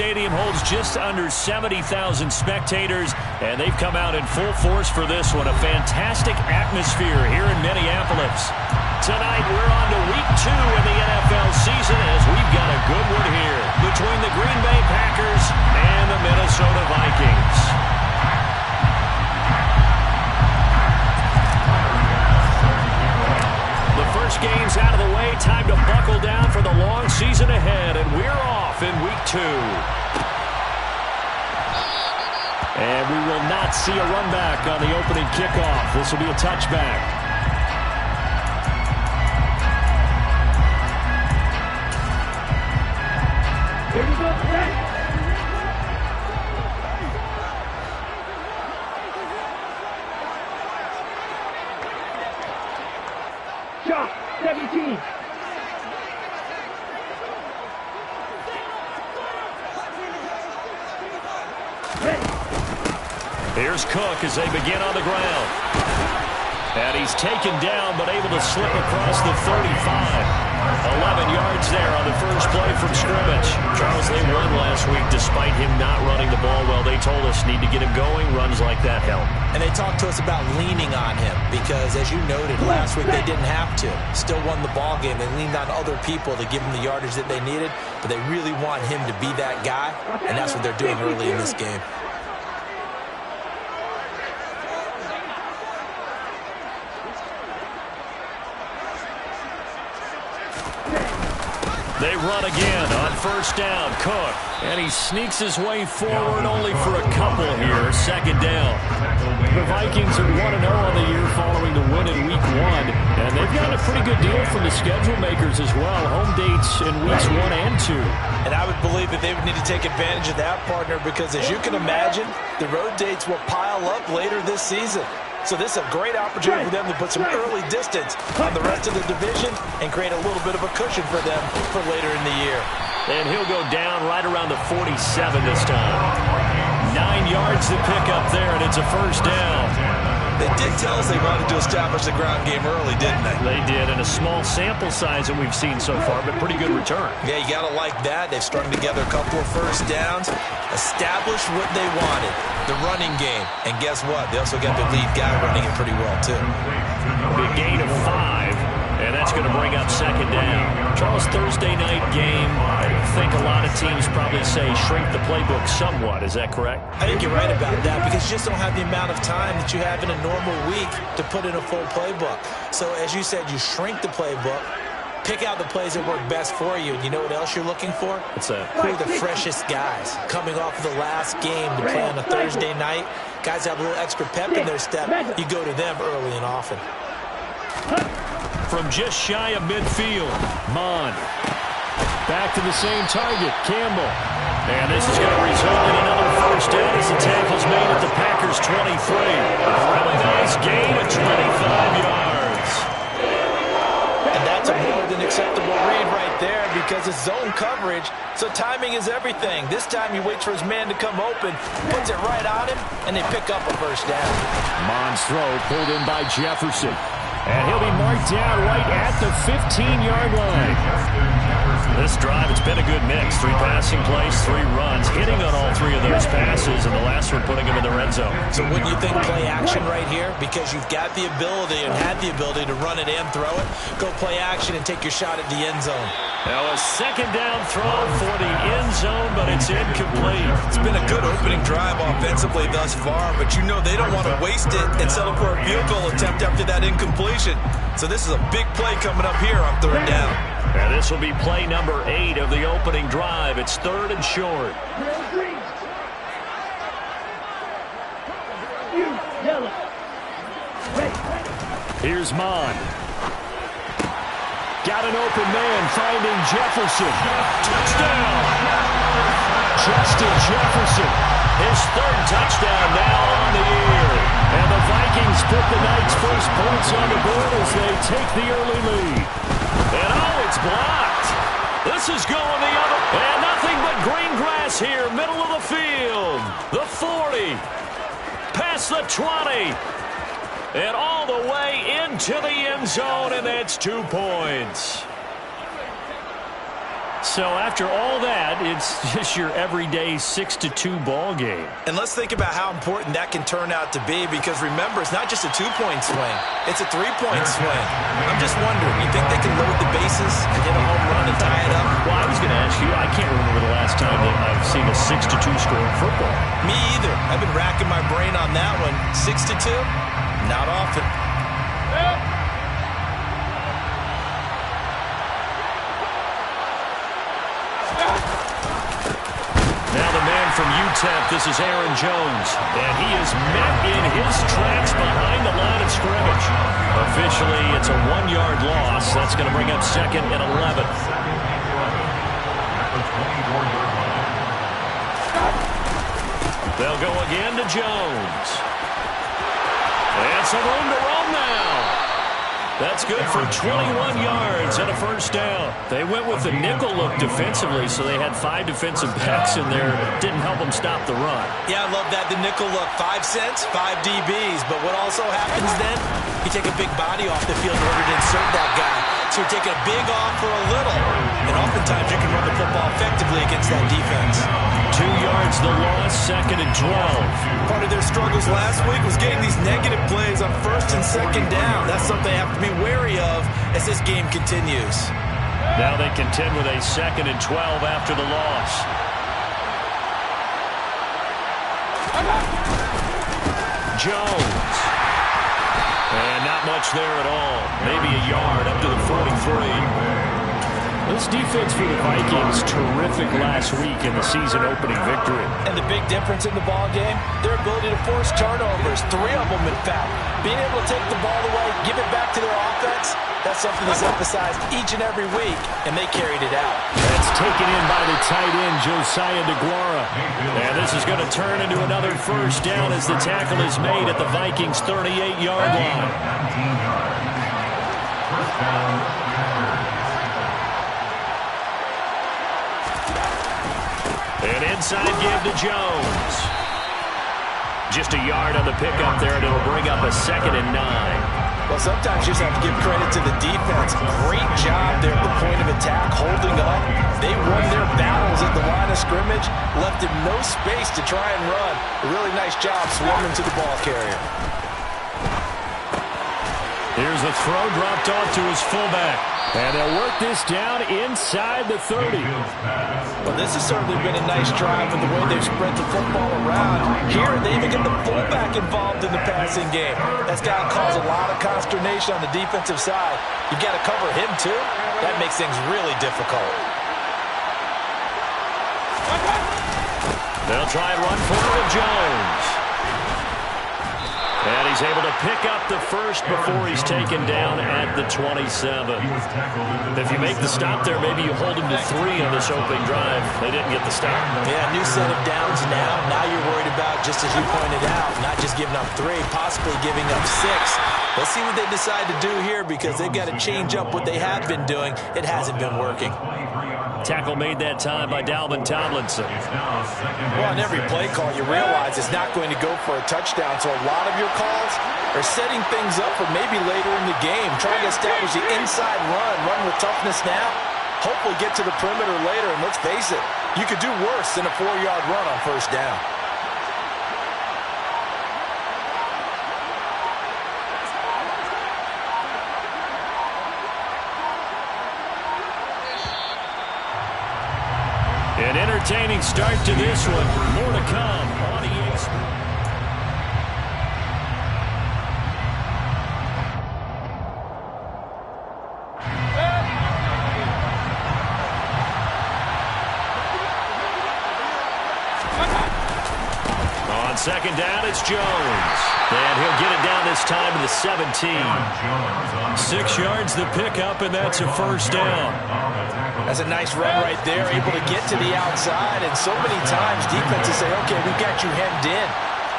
Stadium holds just under 70,000 spectators, and they've come out in full force for this one. A fantastic atmosphere here in Minneapolis. Tonight, we're on to week 2 in the NFL season as we've got a good one here between the Green Bay Packers and the Minnesota Vikings. The first game's out of the way. Time to buckle down for the long season ahead, and we're off in week 2. And we will not see a run back on the opening kickoff. This will be a touchback. Here we go, set. Shot, 17. Here's Cook as they begin on the ground. And he's taken down but able to slip across the 35. 11 yards there on the first play from scrimmage. Charles, they won last week despite him not running the ball well. They told us need to get him going. Runs like that help. And they talked to us about leaning on him because, as you noted, last week they didn't have to. Still won the ball game. They leaned on other people to give them the yardage that they needed, but they really want him to be that guy, and that's what they're doing early in this game. They run again on first down. Cook. And he sneaks his way forward only for a couple here. Second down. The Vikings are 1-0 on the year following the win in week 1. And they've got a pretty good deal from the schedule makers as well. Home dates in weeks 1 and 2. And I would believe that they would need to take advantage of that, partner, because as you can imagine, the road dates will pile up later this season. So this is a great opportunity for them to put some early distance on the rest of the division and create a little bit of a cushion for them for later in the year. And he'll go down right around the 47 this time. 9 yards to pick up there, and it's a first down. They did tell us they wanted to establish the ground game early, didn't they? They did, and a small sample size that we've seen so far, but pretty good return. Yeah, you got to like that. They've strung together a couple of first downs, established what they wanted, the running game. And guess what? They also got their lead guy running it pretty well, too. Big gain of 5, and that's going to bring up second down. Charles, Thursday night game, I think a lot of teams probably say shrink the playbook somewhat. Is that correct? I think you're right about that because you just don't have the amount of time that you have in a normal week to put in a full playbook. So as you said, you shrink the playbook, pick out the plays that work best for you. And you know what else you're looking for? What's that? Who are the freshest guys coming off of the last game to play on a Thursday night? Guys have a little extra pep in their step. You go to them early and often. From just shy of midfield, Mond. Back to the same target, Campbell. And this is going to result in another first down as the tackle's made at the Packers' 23. A really nice gain of 25 yards. And that's a more than acceptable read right there because it's zone coverage, so timing is everything. This time he waits for his man to come open, puts it right on him, and they pick up a first down. Mond's throw pulled in by Jefferson. And he'll be marked down right at the 15-yard line. This drive, it's been a good mix. 3 passing plays, 3 runs, hitting on all 3 of those passes, and the last one putting him in the red zone. So wouldn't you think play action right here? Because you've got the ability and had the ability to run it and throw it. Go play action and take your shot at the end zone. Now a second down throw for the end zone, but it's incomplete. It's been a good opening drive offensively thus far, but you know they don't want to waste it and settle for a field goal attempt after that incompletion. So this is a big play coming up here on third down. And this will be play number 8 of the opening drive. It's 3rd and short. Here's Mond. Got an open man, finding Jefferson. Touchdown! Justin Jefferson. His 3rd touchdown now on the year. And the Vikings put the night's first points on the board as they take the early lead. And oh, it's blocked. This is going the other. And nothing but green grass here, middle of the field. The 40. Past the 20. And all the way into the end zone, and that's 2 points. So after all that, it's just your everyday 6-2 ball game. And let's think about how important that can turn out to be, because remember, it's not just a 2-point swing. It's a 3-point swing. I'm just wondering, you think they can load the bases and hit a home run and tie it up? Well, I was going to ask you, I can't remember the last time that I've seen a 6-2 score in football. Me either. I've been racking my brain on that one. 6-2? Not often. Now the man from UTEP, this is Aaron Jones, and he is met in his tracks behind the line of scrimmage. Officially, it's a 1-yard loss. That's going to bring up 2nd and 11. They'll go again to Jones. And some room to roam now. That's good for 21 yards and a first down. They went with the nickel look defensively, so they had 5 defensive backs in there. Didn't help them stop the run. Yeah, I love that, the nickel look. 5 cents, 5 DBs. But what also happens then, you take a big body off the field in order to insert that guy. So you're taking a big off for a little. And oftentimes you can run the football effectively against that defense. 2 yards the loss, 2nd and 12. Part of their struggles last week was getting these negative plays on 1st and 2nd down. That's something they have to be wary of as this game continues. Now they contend with a 2nd and 12 after the loss. Jones. And not much there at all. Maybe a yard up to the 43. This defense for the Vikings, terrific last week in the season-opening victory. And the big difference in the ball game, their ability to force turnovers, 3 of them in fact. Being able to take the ball away, give it back to their offense, that's something that's emphasized each and every week, and they carried it out. That's taken in by the tight end, Josiah DeGuara. And this is going to turn into another first down as the tackle is made at the Vikings' 38-yard line. An inside give to Jones. Just a yard on the pickup there, and it'll bring up a 2nd and 9. Well, sometimes you just have to give credit to the defense. Great job there at the point of attack, holding up. They won their battles at the line of scrimmage, left him no space to try and run. A really nice job swarming to the ball carrier. Here's a throw dropped off to his fullback. And they'll work this down inside the 30. Well, this has certainly been a nice drive with the way they've spread the football around. Here, they even get the fullback involved in the passing game. That's got to cause a lot of consternation on the defensive side. You've got to cover him, too. That makes things really difficult. They'll try and run for it with Jones. And he's able to pick up the first before he's taken down at the 27. If you make the stop there, maybe you hold him to 3 on this opening drive. They didn't get the stop. Yeah, new set of downs now. Now you're worried about, just as you pointed out, not just giving up 3, possibly giving up 6. Let's see what they decide to do here, because they've got to change up what they have been doing. It hasn't been working. Tackle made that time by Dalvin Tomlinson. Well, on every play call, you realize it's not going to go for a touchdown, so a lot of your calls are setting things up for maybe later in the game, trying to establish the inside run with toughness now, hopefully get to the perimeter later, and let's face it, you could do worse than a 4-yard run on 1st down. An entertaining start to this one. More to come on EA Sports. On 2nd down, it's Jones. And he'll get it down this time to the 17. 6 yards the pickup, and that's a first down. That's a nice run right there, able to get to the outside. And so many times defenses say, okay, we've got you hemmed in.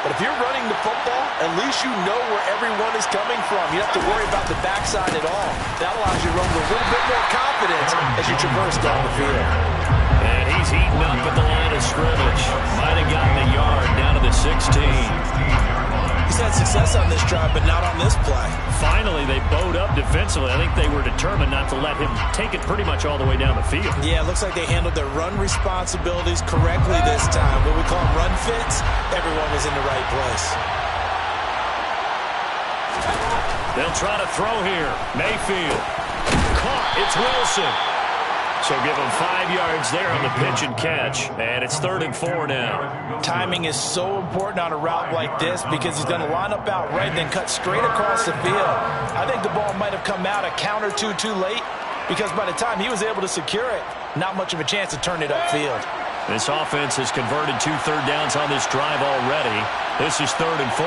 But if you're running the football, at least you know where everyone is coming from. You don't have to worry about the backside at all. That allows you to run with a little bit more confidence as you traverse down the field. And he's eaten up at the line of scrimmage. Might have gotten a yard down to the 16. He's had success on this drive, but not on this play. finally they bowed up defensively. I think they were determined not to let him take it pretty much all the way down the field. Yeah, it looks like they handled their run responsibilities correctly this time. What we call run fits, everyone was in the right place. They'll try to throw here. Mayfield. Caught. It's Wilson. So give him 5 yards there on the pitch and catch. And it's 3rd and 4 now. Timing is so important on a route like this because he's going to line up out right and then cut straight across the field. I think the ball might have come out a count or two too late because by the time he was able to secure it, not much of a chance to turn it upfield. This offense has converted 2 third downs on this drive already. This is 3rd and 4.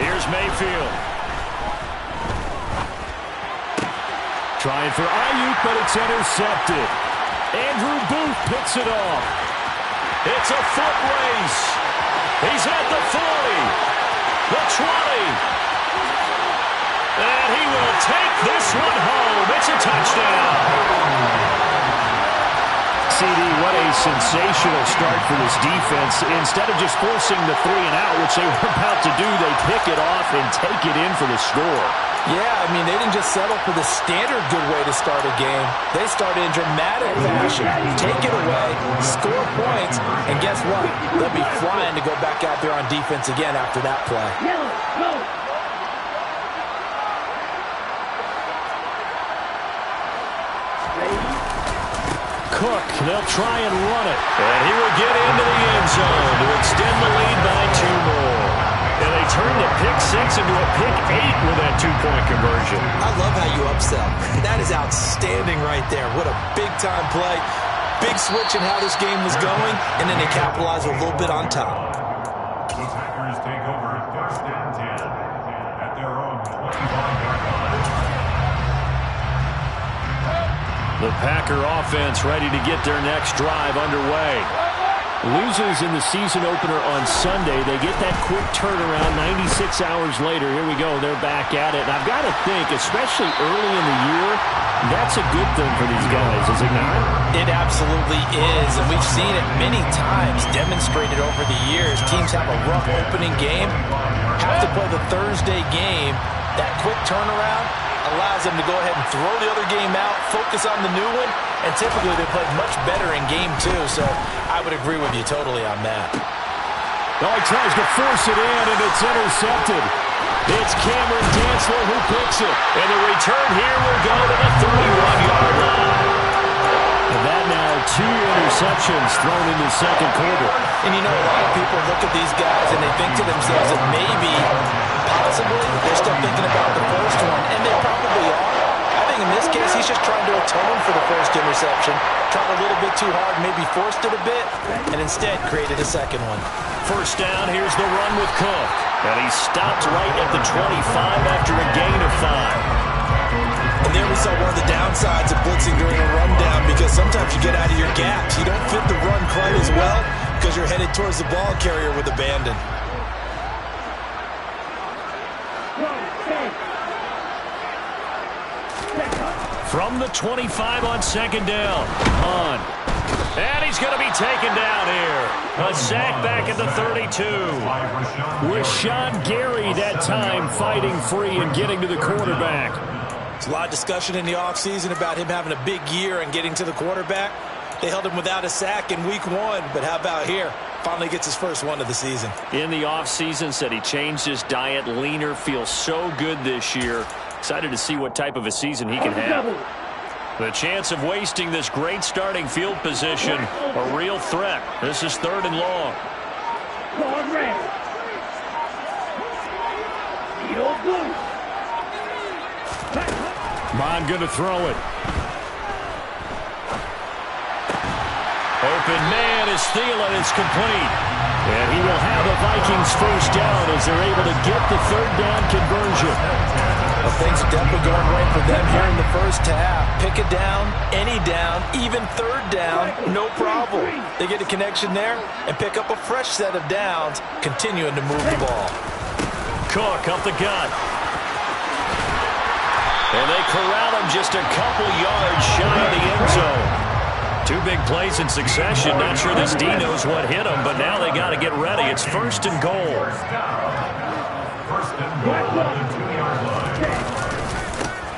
Here's Mayfield. Trying for Ayuk, but it's intercepted. Andrew Booth picks it off. It's a foot race. He's at the 40, the 20. And he will take this one home. It's a touchdown. CD, what a sensational start for this defense. Instead of just forcing the 3 and out, which they were about to do, they pick it off and take it in for the score. Yeah, I mean, they didn't just settle for the standard good way to start a game. They started in dramatic fashion. Take it away, score points, and guess what? They'll be flying to go back out there on defense again after that play. Go. Cook, they'll try and run it. And he will get into the end zone to extend the lead by 2 more. And they turn the pick 6 into a pick 8 with that 2-point conversion. I love how you upsell. That is outstanding right there. What a big-time play. Big switch in how this game was going, and then they capitalize a little bit on top. The Packers take over 1st and 10 at their own 25-yard line. The Packer offense ready to get their next drive underway. Losers in the season opener on Sunday. They get that quick turnaround 96 hours later. Here we go. They're back at it. And I've got to think, especially early in the year, that's a good thing for these guys, is it not? It absolutely is. And we've seen it many times demonstrated over the years. Teams have a rough opening game, have to play the Thursday game. That quick turnaround allows them to go ahead and throw the other game out, focus on the new one, and typically they play much better in game 2. So I would agree with you totally on that. Oh, he tries to force it in, and it's intercepted. It's Cameron Dantzler who picks it. And the return here will go to the 31-yard line. And that now 2 interceptions thrown in the second quarter. And you know, a lot of people look at these guys and they think to themselves that maybe, possibly, they're still thinking about the first one, and they probably are. I think in this case, he's just trying to atone for the first interception, tried a little bit too hard, maybe forced it a bit, and instead created a second one. First down, here's the run with Cook. And he stopped right at the 25 after a gain of 5. And there we saw one of the downsides of blitzing during a rundown, because sometimes you get out of your gaps. You don't fit the run quite as well because you're headed towards the ball carrier with abandon. From the 25 on second down. On. And he's going to be taken down here. A sack back at the 32. Rashawn Gary that time fighting free and getting to the quarterback. There's a lot of discussion in the offseason about him having a big year and getting to the quarterback. They held him without a sack in week 1, but how about here? Finally gets his first one of the season. In the offseason, said he changed his diet, leaner, feels so good this year. Excited to see what type of a season he can have. The chance of wasting this great starting field position, a real threat. This is 3rd and long. Mon going to throw it. Open man is Thielen. It's complete. And he will have the Vikings first down as they're able to get the 3rd down conversion. Well, things are definitely going right for them here in the first half. Pick a down, any down, even 3rd down, no problem. They get a connection there and pick up a fresh set of downs, continuing to move the ball. Cook up the gut. And they corral him just a couple yards shy of the end zone. Two big plays in succession. Not sure this D knows what hit him, but now they got to get ready. It's first and goal. First and goal at the 2-yard line.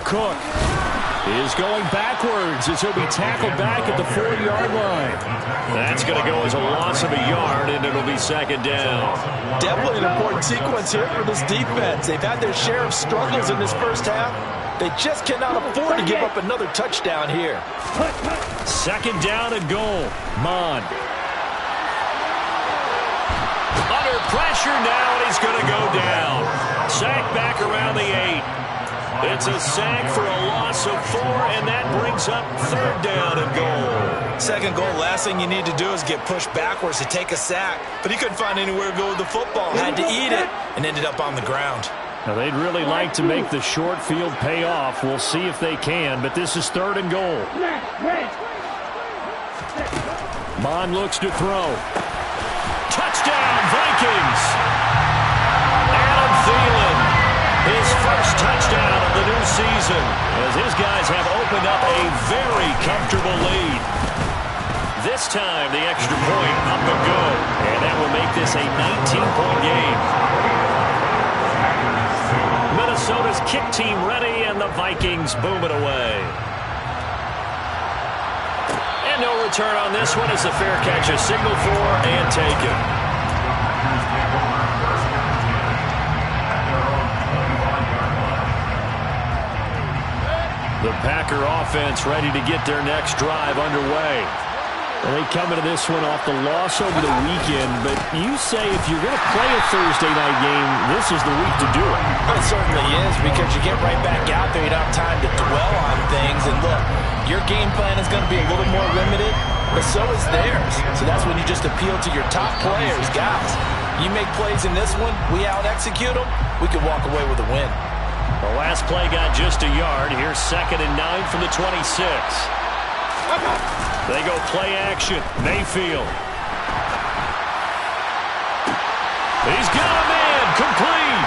Cook is going backwards as he'll be tackled back at the 4-yard line. That's going to go as a loss of a yard, and it'll be second down. Definitely an important sequence here for this defense. They've had their share of struggles in this first half. They just cannot afford to give up another touchdown here. Second down and goal. Mond. Under pressure now, and he's going to go down. Sack back around the 8. It's a sack for a loss of 4, and that brings up third down and goal. Second goal, last thing you need to do is get pushed backwards to take a sack. But he couldn't find anywhere to go with the football. Had to eat it and ended up on the ground. Now, they'd really like to make the short field pay off. We'll see if they can, but this is third and goal. Mond looks to throw. Touchdown, Vikings! Adam Thielen, his first touchdown of the new season, as his guys have opened up a very comfortable lead. This time, the extra point up and go, and that will make this a 19-point game. Minnesota's kick team ready, and the Vikings boom it away. And no return on this one as the fair catch is signaled for and taken. The Packer offense ready to get their next drive underway. Well, they come into this one off the loss over the weekend, but you say if you're going to play a Thursday night game, this is the week to do it. It certainly is, because you get right back out there. You don't have time to dwell on things. And look, your game plan is going to be a little more limited, but so is theirs. So that's when you just appeal to your top players. Guys, you make plays in this one, we out-execute them, we can walk away with a win. The last play got just a yard. Here's 2nd and 9 from the 26. They go play action. Mayfield. He's got a man. Complete.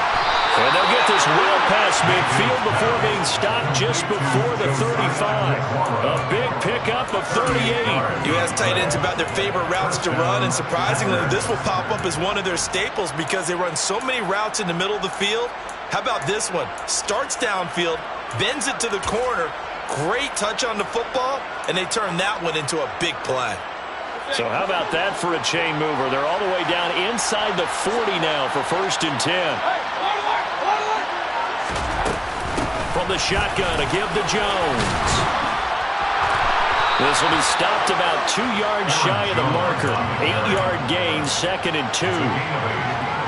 And they'll get this well past midfield before being stopped just before the 35. A big pickup of 38. You ask tight ends about their favorite routes to run, and surprisingly, this will pop up as one of their staples because they run so many routes in the middle of the field. How about this one? Starts downfield, bends it to the corner, great touch on the football, and they turn that one into a big play. So how about that for a chain mover? They're all the way down inside the 40 now for 1st and 10. From the shotgun, a give to Jones. This will be stopped about 2 yards shy of the marker. 8-yard gain, 2nd and 2.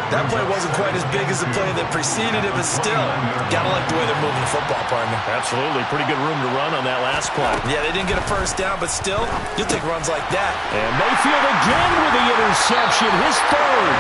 That play wasn't quite as big as the play that preceded it, but still, gotta like the way they're moving the football, partner. Absolutely. Pretty good room to run on that last play. Yeah, they didn't get a first down, but still, you'll take runs like that. And Mayfield again with the interception, his 3rd.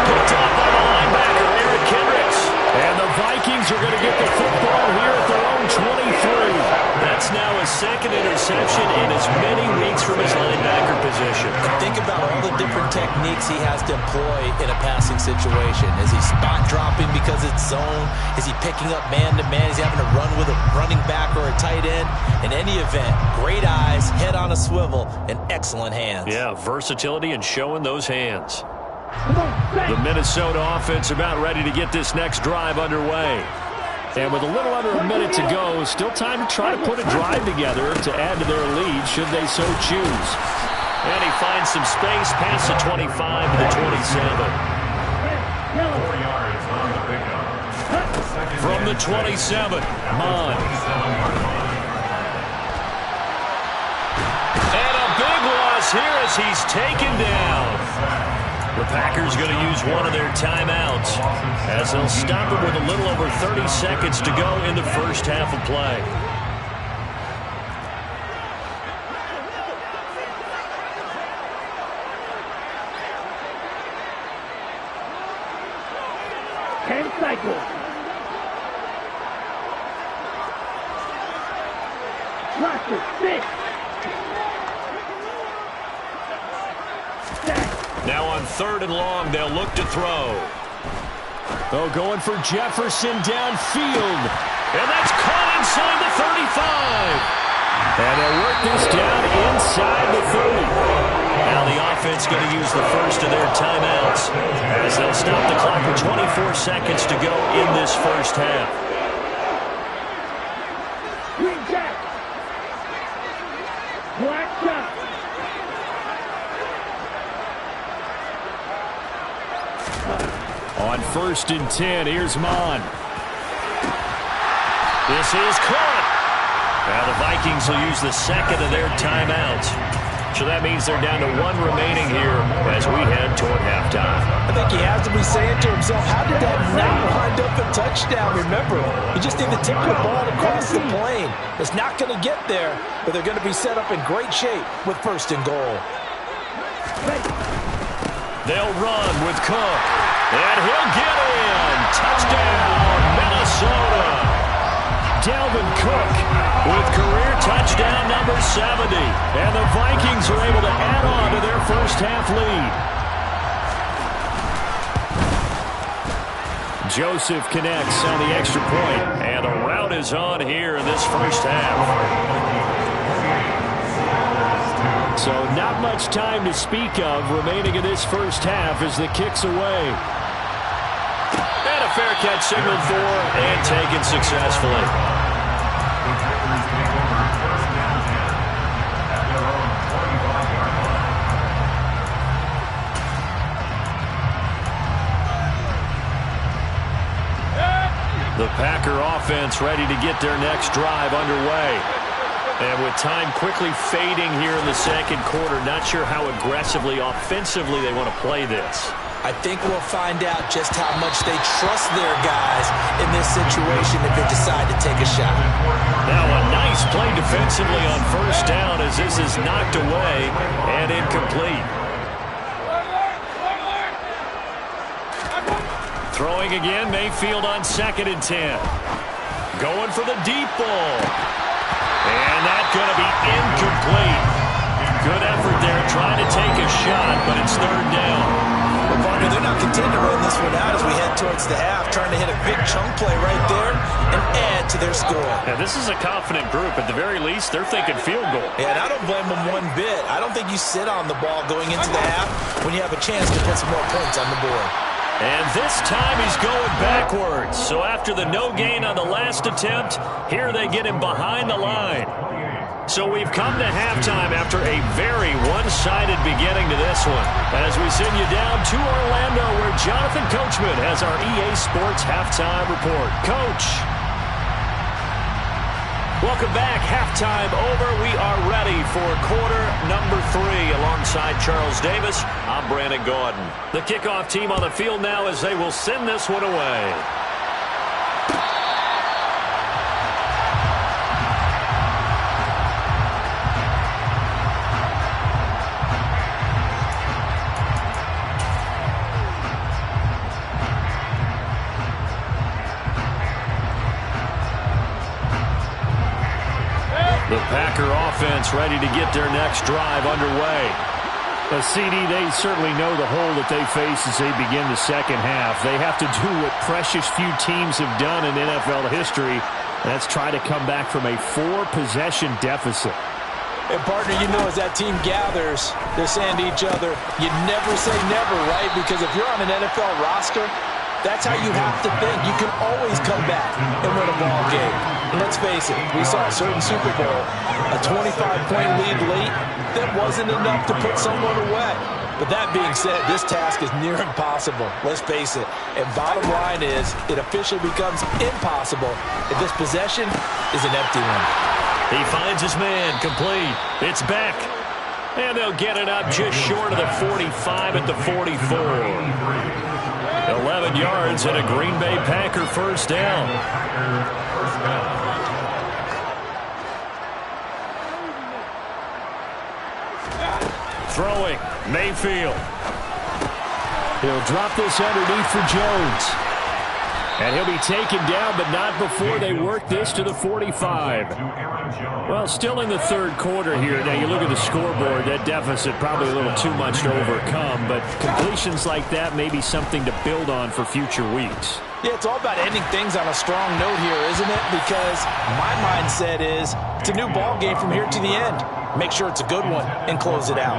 Picked up by the linebacker, Eric Kendricks. And the Vikings are going to get the football here at their own 23. That's now his 2nd interception in as many weeks from his linebacker position. Think about all the different techniques he has to employ in a passing situation. Is he spot dropping because it's zone? Is he picking up man-to-man? Is he having to run with a running back or a tight end? In any event, great eyes, head on a swivel, and excellent hands. Yeah, versatility and showing those hands. The Minnesota offense about ready to get this next drive underway. And with a little under a minute to go, still time to try to put a drive together to add to their lead should they so choose. And he finds some space past the 25 to the 27. 4 yards on the pickup. From the 27, Mond. And a big loss here as he's taken down. The Packers going to use one of their timeouts as they'll stop it with a little over 30 seconds to go in the first half of play. Cycle. Roster, 6. Now on 3rd and long, they'll look to throw. Oh, going for Jefferson downfield. And that's caught inside the 35. And they'll work this down inside the 30. Now the offense going to use the first of their timeouts as they'll stop the clock with 24 seconds to go in this first half. Green Jack. Black Jack. On 1st and 10, here's Mon. This is caught. Now the Vikings will use the second of their timeouts. So that means they're down to 1 remaining here as we head toward halftime. I think he has to be saying to himself, how did that not wind up a touchdown? Remember, you just need to tip the ball across the plane. It's not going to get there, but they're going to be set up in great shape with 1st and goal. They'll run with Cook, and he'll get in. Touchdown, Minnesota. Dalvin Cook with career touchdown number 70. And the Vikings are able to add on to their first half lead. Joseph connects on the extra point, and a rout is on here in this first half. So not much time to speak of remaining in this first half as the kick's away. And a fair catch signaled for and taken successfully. The Packer offense ready to get their next drive underway. And with time quickly fading here in the second quarter, not sure how aggressively, offensively they want to play this. I think we'll find out just how much they trust their guys in this situation if they decide to take a shot. Now a nice play defensively on 1st down as this is knocked away and incomplete. Throwing again, Mayfield on 2nd and 10. Going for the deep ball. And that's going to be incomplete. Good effort there trying to take a shot, but it's 3rd down. Well, partner, they're not content to run this one out as we head towards the half, trying to hit a big chunk play right there and add to their score. Yeah, this is a confident group. At the very least, they're thinking field goal. Yeah, and I don't blame them one bit. I don't think you sit on the ball going into the half when you have a chance to put some more points on the board. And this time he's going backwards. So after the no gain on the last attempt, here they get him behind the line. So we've come to halftime after a very one-sided beginning to this one. As we send you down to Orlando where Jonathan Coachman has our EA Sports Halftime Report. Coach. Welcome back. Halftime over. We are ready for quarter number 3 alongside Charles Davis. I'm Brandon Gaudin. The kickoff team on the field now as they will send this one away. The Packer offense ready to get their next drive underway. CD, they certainly know the hole that they face as they begin the second half. They have to do what precious few teams have done in NFL history. That's try to come back from a 4-possession deficit. And, partner, you know as that team gathers, they're saying to each other, you never say never, right? Because if you're on an NFL roster, that's how you have to think. You can always come back and win a ball game. And let's face it, we saw a certain Super Bowl, a 25-point lead late, that wasn't enough to put someone away. But that being said, this task is near impossible. Let's face it. And bottom line is, it officially becomes impossible if this possession is an empty one. He finds his man, complete. It's Beck. And they'll get it up just short of the 45 at the 44. 11 yards and a Green Bay Packer first down. Throwing, Mayfield. He'll drop this underneath for Jones. And he'll be taken down, but not before they work this to the 45. Well, still in the third quarter here. Now, you look at the scoreboard, that deficit probably a little too much to overcome, but completions like that may be something to build on for future weeks. Yeah, it's all about ending things on a strong note here, isn't it? Because my mindset is It's a new ball game from here to the end. Make sure it's a good one and close it out.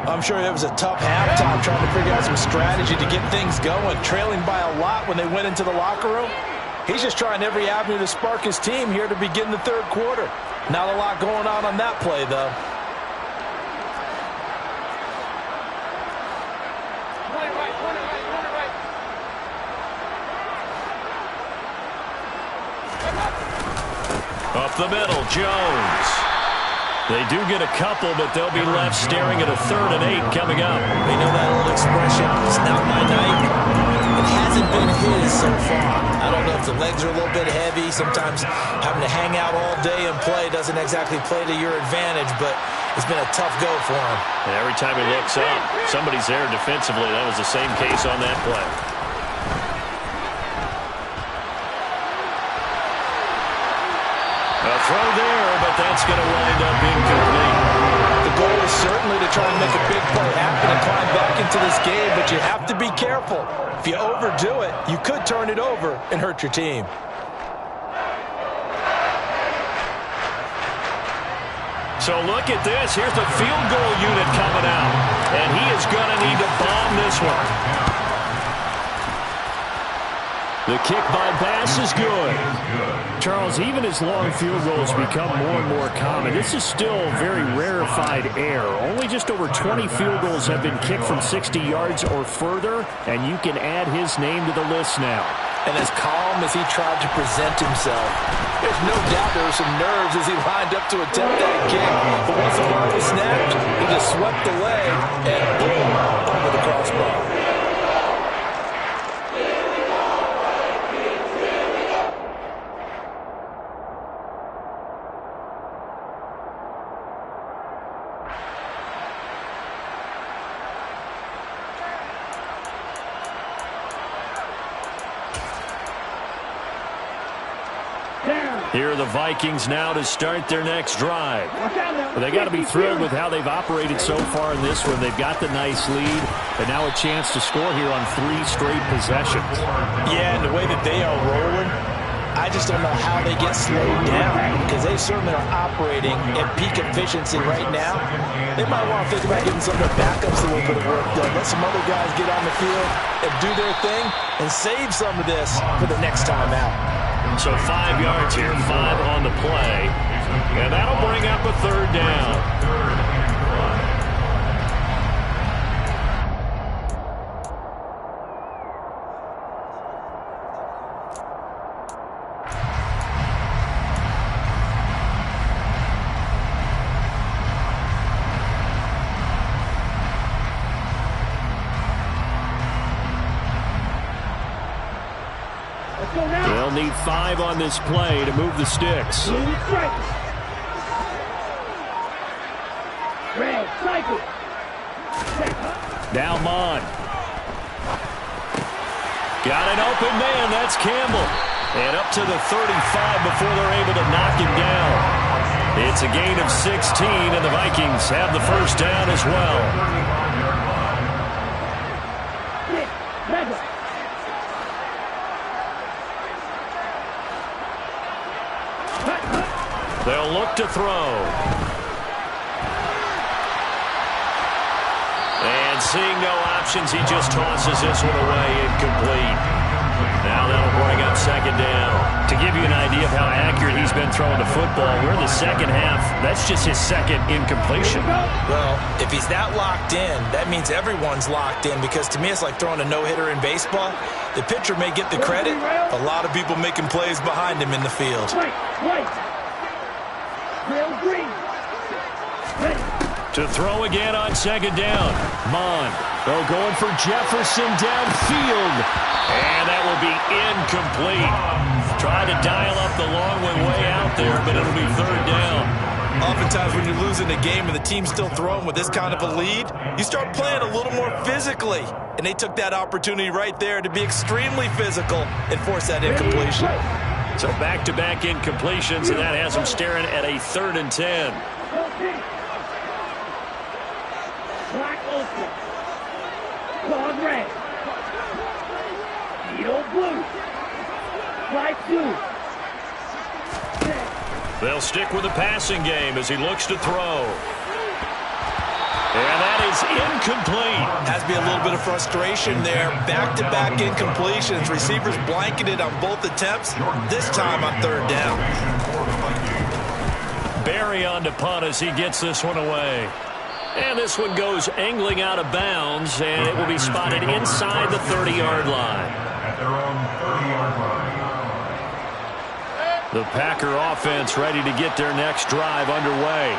I'm sure it was a tough halftime trying to figure out some strategy to get things going, trailing by a lot when they went into the locker room. He's just trying every avenue to spark his team here to begin the third quarter. Not a lot going on that play, though. Up the middle, Jones. They do get a couple, but they'll be left staring at a 3rd and 8 coming up. They know that old expression, it's not my night. It hasn't been his so far. I don't know if the legs are a little bit heavy. Sometimes having to hang out all day and play doesn't exactly play to your advantage, but it's been a tough go for him. And every time he looks up, somebody's there defensively. That was the same case on that play. A throw there, but that's going to wind up incomplete. The goal is certainly to try and make a big play happen and climb back into this game, but you have to be careful. If you overdo it, you could turn it over and hurt your team. So look at this. Here's the field goal unit coming out. And he is going to need to bomb this one. The kick by Bass is good. Charles, even as long field goals become more and more common, this is still very rarefied air. Only just over 20 field goals have been kicked from 60 yards or further, and you can add his name to the list now. And as calm as he tried to present himself, there's no doubt there were some nerves as he lined up to attempt that kick. But once the ball was snapped, he just swept the leg and boom, over the crossbar. Here are the Vikings now to start their next drive. Well, they got to be thrilled with how they've operated so far in this one. They've got the nice lead, and now a chance to score here on 3 straight possessions. Yeah, and the way that they are rolling, I just don't know how they get slowed down, because they certainly are operating at peak efficiency right now. They might want to think about getting some of their backups a little bit of work done. Let some other guys get on the field and do their thing and save some of this for the next time out. So 5 yards here, 5 on the play. And that'll bring up a 3rd down. They'll need 5 on this play to move the sticks. Now Mon. Got an open man. That's Campbell. And up to the 35 before they're able to knock him down. It's a gain of 16, and the Vikings have the 1st down as well. They'll look to throw. And seeing no options, he just tosses this one away, incomplete. Now that'll bring up 2nd down. To give you an idea of how accurate he's been throwing the football, we're in the second half. That's just his 2nd incompletion. Well, if he's that locked in, that means everyone's locked in, because to me it's like throwing a no-hitter in baseball. The pitcher may get the credit. A lot of people making plays behind him in the field. To throw again on 2nd down. Mon. Oh, going for Jefferson downfield. And that will be incomplete. Tried to dial up the long way out there, but it'll be 3rd down. Oftentimes when you're losing a game and the team's still throwing with this kind of a lead, you start playing a little more physically. And they took that opportunity right there to be extremely physical and force that incompletion. So back-to-back incompletions, and that has them staring at a 3rd and 10. Black ultra. Dog red. Needle blue. Flight 2. They'll stick with the passing game as he looks to throw. And that is incomplete. Has to be a little bit of frustration there. Back-to-back incompletions. Receivers blanketed on both attempts, this time on third down. Barry on to punt as he gets this one away. And this one goes angling out of bounds, and it will be spotted inside the 30-yard line. At their own 30-yard line. The Packer offense ready to get their next drive underway.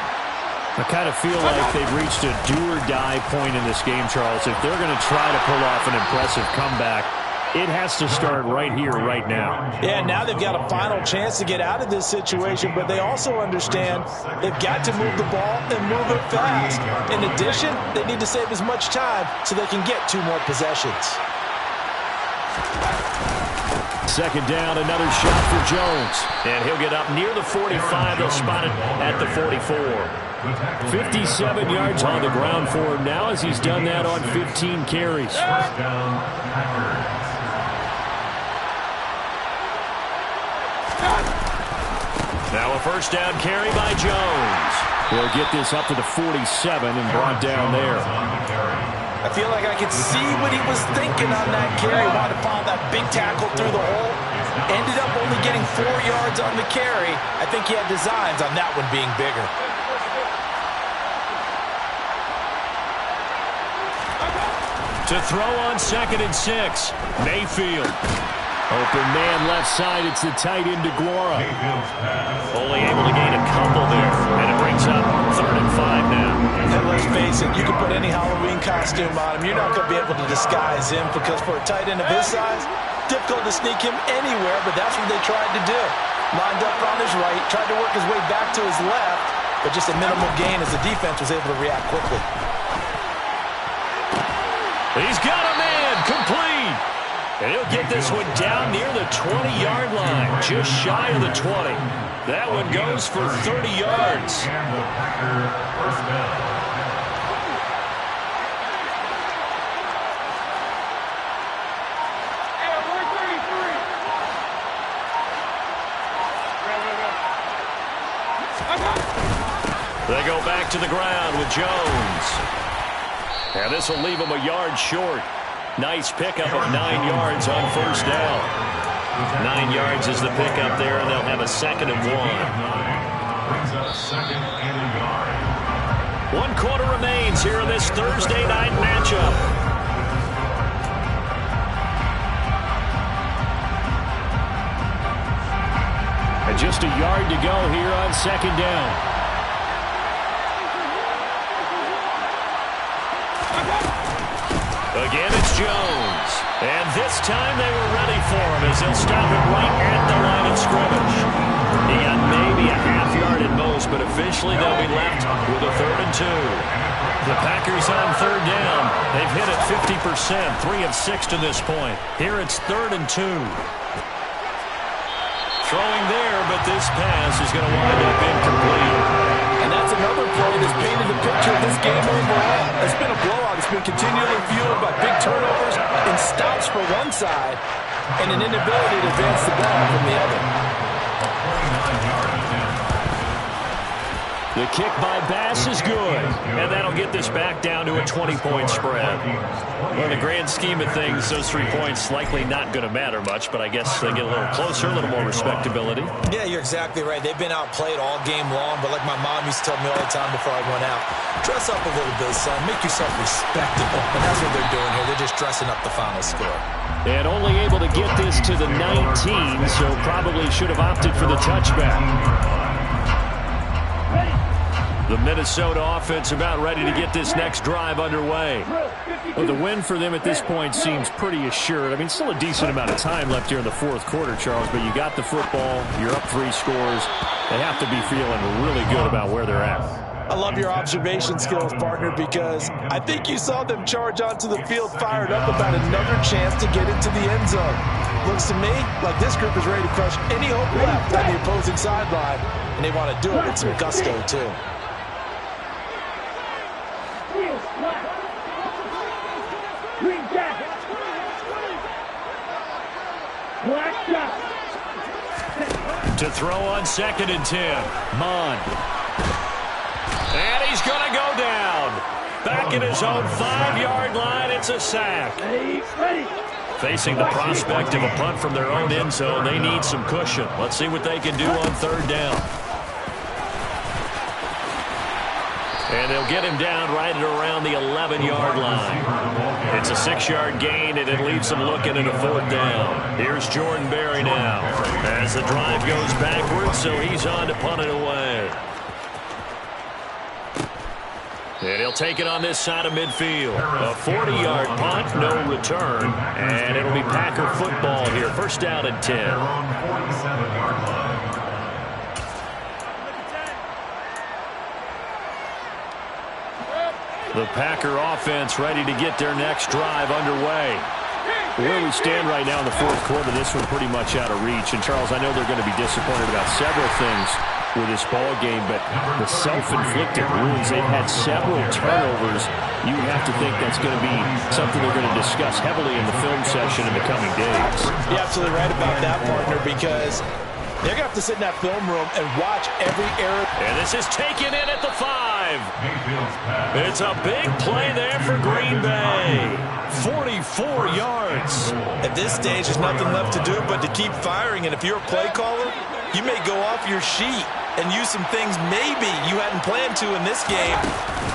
I kind of feel like they've reached a do-or-die point in this game, Charles. If they're going to try to pull off an impressive comeback, it has to start right here, right now. Yeah, now they've got a final chance to get out of this situation, but they also understand they've got to move the ball and move it fast. In addition, they need to save as much time so they can get 2 more possessions. Second down, another shot for Jones. And he'll get up near the 45. They'll spot it at the 44. 57 yards on the ground for him now as he's done that on 15 carries. First down, Packers. Now a first down carry by Jones. He'll get this up to the 47 and brought down there. I feel like I could see what he was thinking on that carry. Wanted to follow that big tackle through the hole. Ended up only getting 4 yards on the carry. I think he had designs on that one being bigger. To throw on 2nd and 6. Mayfield. Open man left side. It's the tight end DeGuara. Only able to gain a couple there. And it brings up 3rd and 5 now. And let's face it, you can put any Halloween costume on him. You're not going to be able to disguise him because for a tight end of his size, difficult to sneak him anywhere, but that's what they tried to do. Lined up on his right, tried to work his way back to his left, but just a minimal gain as the defense was able to react quickly. He's got a man, complete. And he'll get this one down near the 20-yard line, just shy of the 20. That one goes for 30 yards. And the Packer first down. They go back to the ground with Jones. And this will leave him a yard short. Nice pickup of 9 yards on first down. 9 yards is the pickup there, and they'll have a 2nd and 1. Brings up 2nd and a yard. 1 quarter remains here in this Thursday night matchup. And just a yard to go here on 2nd down. Again, it's Jones. And this time they were ready for him as they'll stop him right at the line of scrimmage. He got maybe a half yard at most, but officially they'll be left with a 3rd and 2. The Packers on 3rd down. They've hit it 50%, 3 of 6 to this point. Here it's 3rd and 2. Throwing there, but this pass is going to wind up incomplete. And that's another play that's painted the picture of this game overall. It's been a blowout. It's been continually fueled by big turnovers and stops for one side and an inability to advance the ball from the other. The kick by Bass is good, and that'll get this back down to a 20-point spread. Well, in the grand scheme of things, those 3 points likely not going to matter much, but I guess they get a little closer, a little more respectability. Yeah, you're exactly right. They've been outplayed all game long, but like my mom used to tell me all the time before I went out, dress up a little bit, son. Make yourself respectable. And that's what they're doing here. They're just dressing up the final score. And only able to get this to the 19, so probably should have opted for the touchback. The Minnesota offense about ready to get this next drive underway. Well, the win for them at this point seems pretty assured. I mean, still a decent amount of time left here in the 4th quarter, Charles, but you got the football, you're up 3 scores. They have to be feeling really good about where they're at. I love your observation skills, partner, because I think you saw them charge onto the field fired up about another chance to get into the end zone. Looks to me like this group is ready to crush any hope left on the opposing sideline, and they want to do it with some gusto, too. To throw on 2nd and 10. Mond. And he's going to go down. Back in his own 5-yard line, it's a sack. Facing the prospect of a punt from their own end zone, they need some cushion. Let's see what they can do on 3rd down. And they'll get him down right at around the 11-yard line. It's a 6-yard gain, and it leaves them looking at a 4th down. Here's Jordan Berry now as the drive goes backwards, so he's on to punt it away. And he'll take it on this side of midfield. A 40-yard punt, no return, and it'll be Packer football here. 1st down and 10. The Packer offense ready to get their next drive underway. Where we stand right now in the 4th quarter, this one pretty much out of reach. And, Charles, I know they're going to be disappointed about several things with this ball game, but the self-inflicted wounds, they've had several turnovers. You have to think that's going to be something they're going to discuss heavily in the film session in the coming days. You're absolutely right about that, partner, because they're going to have to sit in that film room and watch every error. And this is taken in at the 5. It's a big play there for Green Bay. 44 yards. At this stage, there's nothing left to do but to keep firing. And if you're a play caller, you may go off your sheet and use some things maybe you hadn't planned to in this game.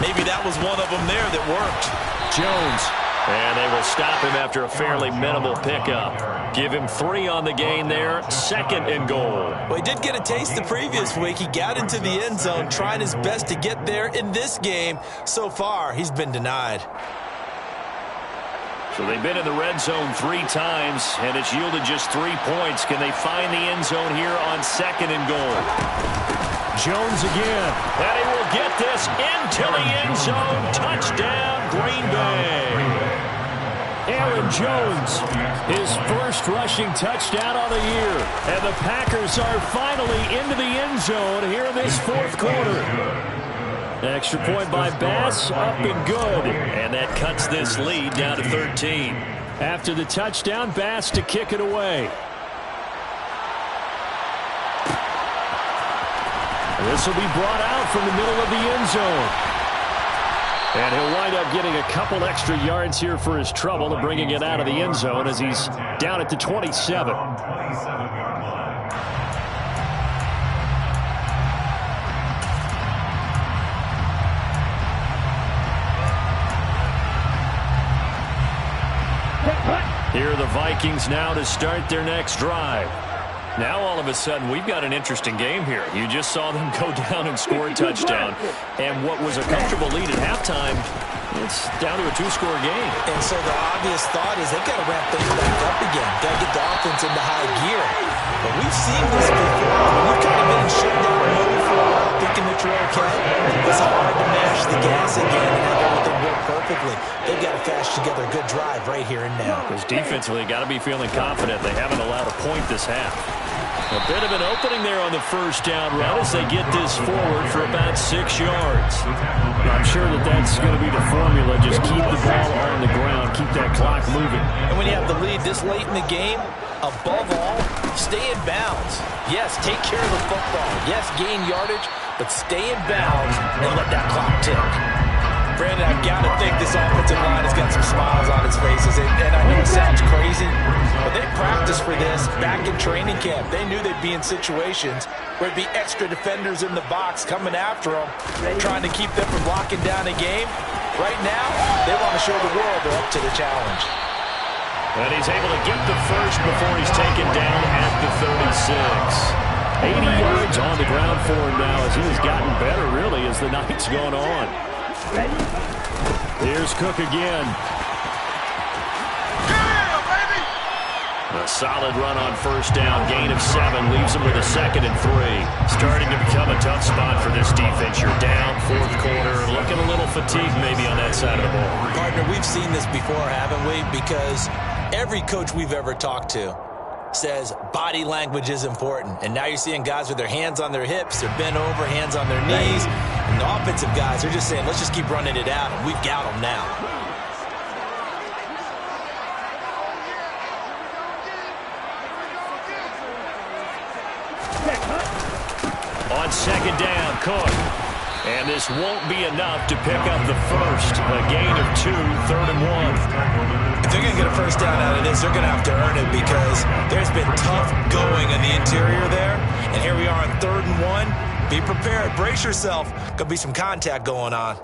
Maybe that was one of them there that worked. Jones. And they will stop him after a fairly minimal pickup. Give him 3 on the gain there. 2nd and goal. Well, he did get a taste the previous week. He got into the end zone, trying his best to get there in this game. So far, he's been denied. So they've been in the red zone 3 times, and it's yielded just 3 points. Can they find the end zone here on 2nd and goal? Jones again. And he will get this into the end zone. Touchdown, Green Bay. Aaron Jones, his first rushing touchdown on the year. And the Packers are finally into the end zone here in this 4th quarter. Extra point by Bass, up and good. And that cuts this lead down to 13. After the touchdown, Bass to kick it away. This will be brought out from the middle of the end zone. And he'll wind up getting a couple extra yards here for his trouble and bringing it out of the end zone as he's down at the 27. Here are the Vikings now to start their next drive. Now, all of a sudden, we've got an interesting game here. You just saw them go down and score a touchdown. And what was a comfortable lead at halftime, it's down to a 2-score game. And so the obvious thought is they've got to ramp things back up again. Got to get the offense into high gear. But we've seen this before. When you've kind of been in shutdown mode for a while, thinking that you're okay, it's hard to mash the gas again and have everything work perfectly. They've got to flash together a good drive right here and now. Because defensively, got to be feeling confident. They haven't allowed a point this half. A bit of an opening there on the 1st down run as they get this forward for about 6 yards. I'm sure that that's going to be the formula. Just keep the ball on the ground. Keep that clock moving. And when you have the lead this late in the game, above all, stay in bounds. Yes, take care of the football. Yes, gain yardage, but stay in bounds and let that clock tick. Brandon, I've got to think this offensive line has got some smiles on its faces. And I know it sounds crazy, but they practiced for this back in training camp. They knew they'd be in situations where there'd be extra defenders in the box coming after them, trying to keep them from locking down a game. Right now, they want to show the world they're up to the challenge. And he's able to get the first before he's taken down at the 36. 80 yards on the ground for him now as he has gotten better, really, as the night's gone on. Here's Cook again. A solid run on 1st down. Gain of 7 leaves him with a 2nd and 3. Starting to become a tough spot for this defense. You're down 4th quarter. Looking a little fatigued maybe on that side of the ball. Partner, we've seen this before, haven't we? Because every coach we've ever talked to says body language is important. And now you're seeing guys with their hands on their hips, they're bent over, hands on their knees. And the offensive guys are just saying, let's just keep running it out, and we've got them now. second down. Cook. And this won't be enough to pick up the first. A gain of 2, 3rd and 1. If they're going to get a first down out of this, they're going to have to earn it because there's been tough going in the interior there. And here we are on 3rd and 1. Be prepared. Brace yourself. Could be some contact going on.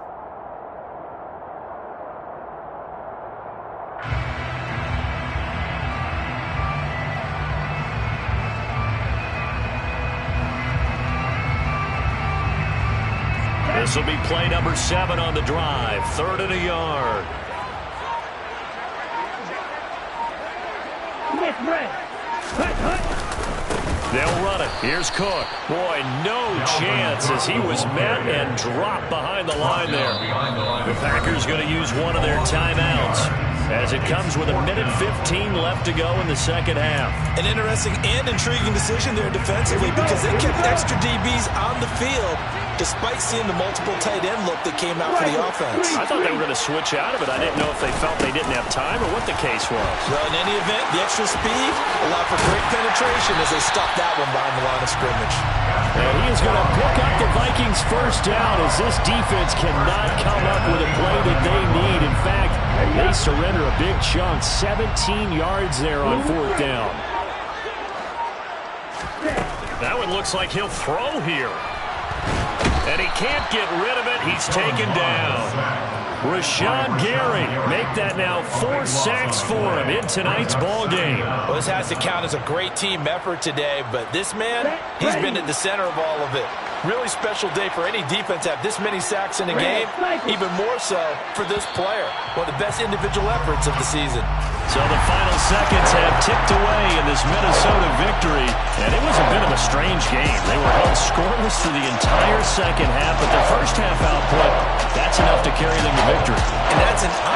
This will be play number 7 on the drive. 3rd and a yard. They'll run it. Here's Cook. Boy, no chance as he was met and dropped behind the line there. The Packers going to use one of their timeouts as it comes with 1:15 left to go in the second half. An interesting and intriguing decision there defensively because they kept extra DBs on the field despite seeing the multiple tight end look that came out for the offense. I thought they were going to switch out of it. I didn't know if they felt they didn't have time or what the case was. Well, in any event, the extra speed allowed for great penetration as they stopped that one behind the line of scrimmage. And he is going to pick up the Vikings' first down as this defense cannot come up with a play that they need. In fact, they surrender a big chunk, 17 yards there on 4th down. That one looks like he'll throw here. And he can't get rid of it. He's taken down. Rashawn Gary make that now 4 sacks for him in tonight's ball game. Well, this has to count as a great team effort today, but this man, he's been at the center of all of it. Really special day for any defense to have this many sacks in a game, even more so for this player. One of the best individual efforts of the season. So the final seconds have ticked away in this Minnesota victory, and it was a bit of a strange game. They were held scoreless through the entire second half, but the first half output, that's enough to carry them to victory. And that's an odd